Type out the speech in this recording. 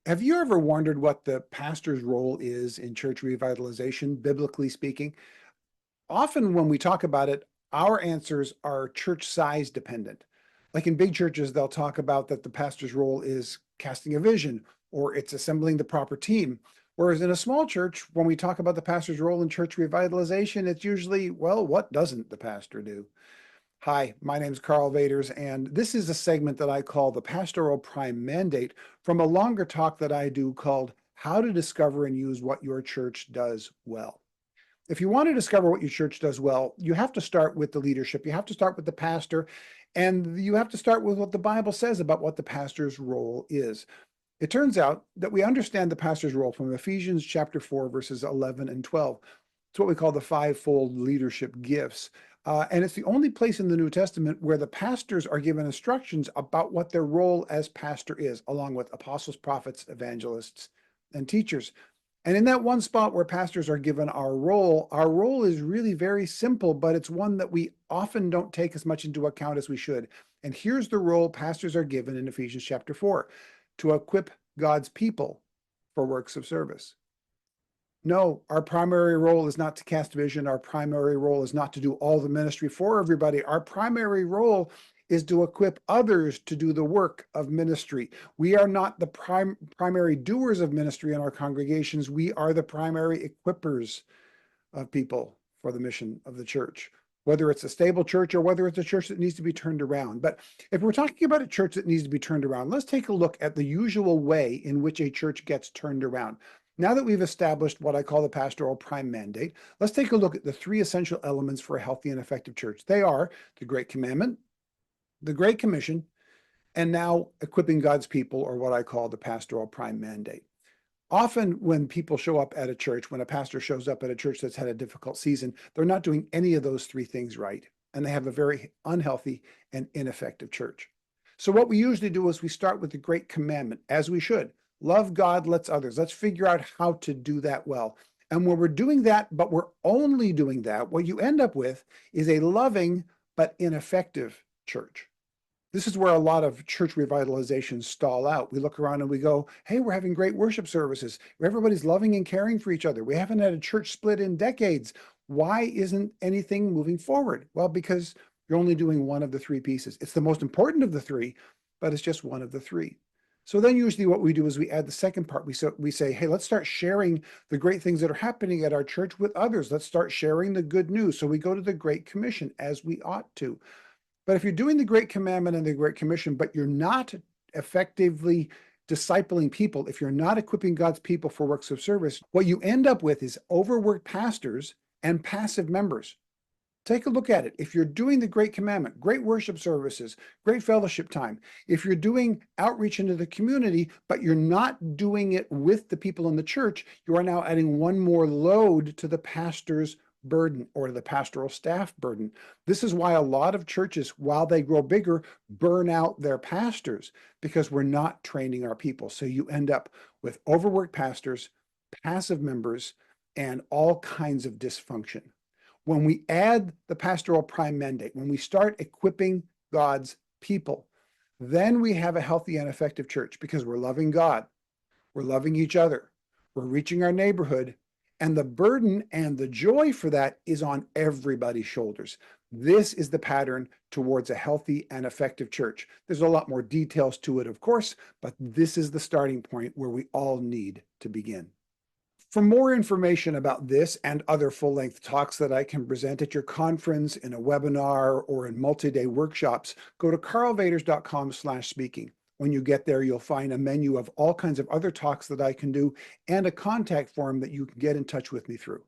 Have you ever wondered what the pastor's role is in church revitalization, biblically speaking? Often when we talk about it, our answers are church size dependent. Like in big churches, they'll talk about that the pastor's role is casting a vision or it's assembling the proper team. Whereas in a small church, when we talk about the pastor's role in church revitalization, it's usually, well, what doesn't the pastor do? Hi, my name is Carl Vaders, and this is a segment that I call the Pastoral Prime Mandate from a longer talk that I do called How to Discover and Use What Your Church Does Well. If you want to discover what your church does well, you have to start with the leadership. You have to start with the pastor, and you have to start with what the Bible says about what the pastor's role is. It turns out that we understand the pastor's role from Ephesians chapter 4, verses 11 and 12. It's what we call the fivefold leadership gifts. And it's the only place in the New Testament where the pastors are given instructions about what their role as pastor is, along with apostles, prophets, evangelists, and teachers. And in that one spot where pastors are given our role is really very simple, but it's one that we often don't take as much into account as we should. And here's the role pastors are given in Ephesians chapter 4: to equip God's people for works of service. No, our primary role is not to cast vision. Our primary role is not to do all the ministry for everybody. Our primary role is to equip others to do the work of ministry. We are not the primary doers of ministry in our congregations. We are the primary equippers of people for the mission of the church, whether it's a stable church or whether it's a church that needs to be turned around. But if we're talking about a church that needs to be turned around, let's take a look at the usual way in which a church gets turned around. Now that we've established what I call the Pastoral Prime Mandate, let's take a look at the three essential elements for a healthy and effective church. They are the Great Commandment, the Great Commission, and now equipping God's people, or what I call the Pastoral Prime Mandate. Often when people show up at a church, when a pastor shows up at a church that's had a difficult season, they're not doing any of those three things right, and they have a very unhealthy and ineffective church. So what we usually do is we start with the Great Commandment, as we should. Love God, let's others. Let's figure out how to do that well. And when we're doing that, but we're only doing that, what you end up with is a loving but ineffective church. This is where a lot of church revitalizations stall out. We look around and we go, hey, we're having great worship services. Everybody's loving and caring for each other. We haven't had a church split in decades. Why isn't anything moving forward? Well, because you're only doing one of the three pieces. It's the most important of the three, but it's just one of the three. So then usually what we do is we add the second part. We say, hey, let's start sharing the great things that are happening at our church with others. Let's start sharing the good news. So we go to the Great Commission, as we ought to. But if you're doing the Great Commandment and the Great Commission, but you're not effectively discipling people, if you're not equipping God's people for works of service, what you end up with is overworked pastors and passive members. Take a look at it. If you're doing the Great Commandment, great worship services, great fellowship time, if you're doing outreach into the community, but you're not doing it with the people in the church, you are now adding one more load to the pastor's burden, or the pastoral staff burden. This is why a lot of churches, while they grow bigger, burn out their pastors, because we're not training our people. So you end up with overworked pastors, passive members, and all kinds of dysfunction. When we add the Pastoral Prime Mandate, when we start equipping God's people, then we have a healthy and effective church, because we're loving God, we're loving each other, we're reaching our neighborhood, and the burden and the joy for that is on everybody's shoulders. This is the pattern towards a healthy and effective church. There's a lot more details to it, of course, but this is the starting point where we all need to begin. For more information about this and other full-length talks that I can present at your conference, in a webinar, or in multi-day workshops, go to carlvaders.com/speaking. When you get there, you'll find a menu of all kinds of other talks that I can do and a contact form that you can get in touch with me through.